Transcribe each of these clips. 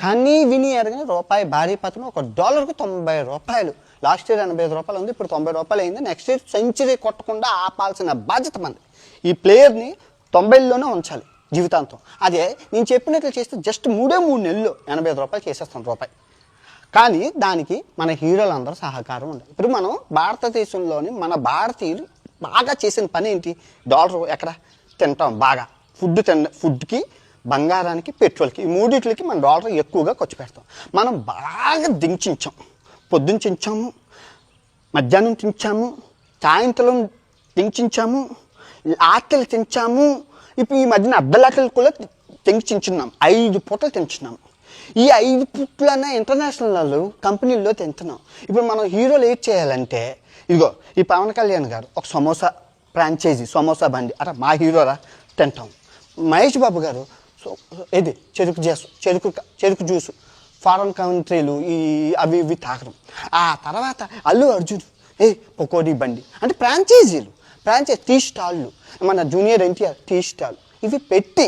కానీ విని ఎరగని రూపాయి భారీ పతనం. $1కు $90. లాస్ట్ ఇయర్ $85 ఉంది, ఇప్పుడు $90 అయింది. నెక్స్ట్ ఇయర్ సెంచరీ కొట్టకుండా ఆపాల్సిన బాధ్యత మనది. ఈ ప్లేయర్ని 90లోనే ఉంచాలి జీవితాంతం. అదే నేను చెప్పినట్లు చేస్తే జస్ట్ 3 నెలల్లో $85 చేసేస్తాను రూపాయి. కానీ దానికి మన హీరోలందరూ సహకారం ఉండాలి. ఇప్పుడు మనం భారతదేశంలోని మన భారతీయులు బాగా చేసిన పని ఏంటి? డాలర్ ఎక్కడ తింటాం బాగా, ఫుడ్కి, బంగారానికి, పెట్రోల్కి, ఈ మూడిట్లకి మన డాలర్ ఎక్కువగా ఖర్చు పెడతాం. మనం బాగా దించాం, పొద్దున్న చించాము, మధ్యాహ్నం తించాము, సాయంత్రం దించాము, ఆకలి తించాము. ఇప్పుడు ఈ మధ్యన అర్ధలాకలు కూడా చించున్నాం. 5 పూటలు తింటున్నాము. ఈ 5 పూట్లనే ఇంటర్నేషనల్ కంపెనీల్లో తింటున్నాం. ఇప్పుడు మనం హీరోలు ఏం చేయాలంటే, ఇదిగో ఈ పవన్ కళ్యాణ్ గారు ఒక సమోసా ఫ్రాంచైజీ, సమోసా బండి అట మా హీరోరా తింటాం. మహేష్ బాబు గారు ఇది చెరుకు జ్యూసు, ఫారెన్ కంట్రీలు అవి ఇవి తాగడం. ఆ తర్వాత అల్లు అర్జున్ పకోడీ బండి అంటే ఫ్రాంచైజీ టీ స్టాళ్ళు, మన జూనియర్ ఎన్టీఆర్ టీ స్టాల్, ఇవి పెట్టి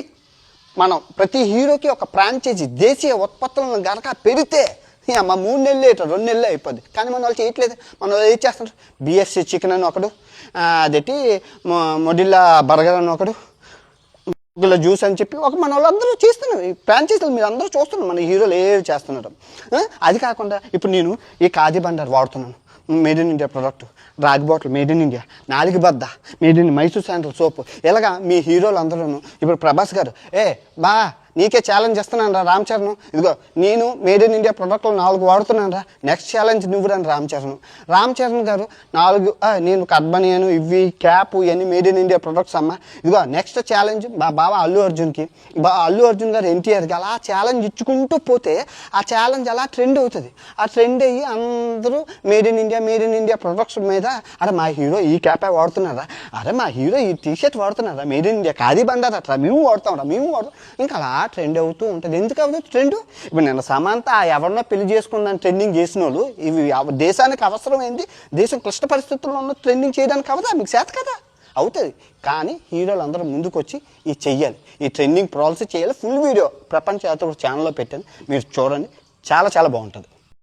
మనం ప్రతి హీరోకి ఒక ఫ్రాంచైజీ దేశీయ ఉత్పత్తులను గనక పెడితే మా 3 నెలలు 2 నెలలు అయిపోద్ది. కానీ మన వాళ్ళు చేయట్లేదు. మన వాళ్ళు ఏం చేస్తున్నారు? బిఎస్సి చికెన్ అని ఒకడు, అదేంటి మొడిల్లా బర్గర్ అని ఒకడు, ఇలా జ్యూస్ అని చెప్పి మన వాళ్ళందరూ చేస్తున్నారు. ఈ ఫ్రాంచైజీలు మీరు అందరూ చూస్తున్నారు మన హీరోలు ఏవి చేస్తున్నారు. అది కాకుండా ఇప్పుడు నేను ఈ కాజీ బండారు వాడుతున్నాను, మేడ్ ఇన్ ఇండియా ప్రోడక్ట్. రాగి బాటిల్ మేడ్ ఇన్ ఇండియా, 4 బద్ద మేడ్ ఇన్ మైసూర్ శాండల్ సోపు. ఇలాగా మీ హీరోలు అందరూ. ఇప్పుడు ప్రభాస్ గారు నీకే ఛాలెంజ్ ఇస్తున్నాను రా రామ్ చరణ్, ఇదిగో నేను మేడ్ ఇన్ ఇండియా ప్రోడక్ట్లు 4 వాడుతున్నాను రా, నెక్స్ట్ ఛాలెంజ్ నువ్వు రాని రామ్ చరణ్ గారు 4 నేను కర్బనియను ఇవి క్యాప్ ఇవన్నీ మేడ్ ఇన్ ఇండియా ప్రొడక్ట్స్ అమ్మ, ఇదిగో నెక్స్ట్ ఛాలెంజ్ మా బావ అల్లు అర్జున్కి, అల్లు అర్జున్ గారు ఎన్టీఆర్కి. అలా ఛాలెంజ్ ఇచ్చుకుంటూ పోతే ఆ ఛాలెంజ్ అలా ట్రెండ్ అవుతుంది. ఆ ట్రెండ్ అయ్యి అందరూ మేడ్ ఇన్ ఇండియా ప్రొడక్ట్స్ మీద అరే మా హీరో ఈ క్యాపే వాడుతున్నారా, అరే మా హీరో ఈ టీషర్ట్ వాడుతున్నారా, made in India khadi Bandaru అట్లా మేము వాడతాం, ఇంకా అలా ట్రెండ్ అవుతూ ఉంటుంది. ఎందుకు అవుతుంది ట్రెండ్? ఇప్పుడు నేను సమాంత ఎవరినో పెళ్లి చేసుకుందని ట్రెండింగ్ చేసిన వాళ్ళు ఇవి దేశానికి అవసరమైంది, దేశం క్లిష్ట పరిస్థితుల్లో ఉన్న ట్రెండింగ్ చేయడానికి అవదా? మీకు చేత కదా? అవుతుంది. కానీ హీరోలు అందరూ ముందుకు వచ్చి ఇది చెయ్యాలి, ఈ ట్రెండింగ్ ప్రాసెస్ చేయాలి. ఫుల్ వీడియో ప్రపంచ యాత్ర ఛానల్లో పెట్టాను, మీరు చూడండి, చాలా చాలా బాగుంటుంది.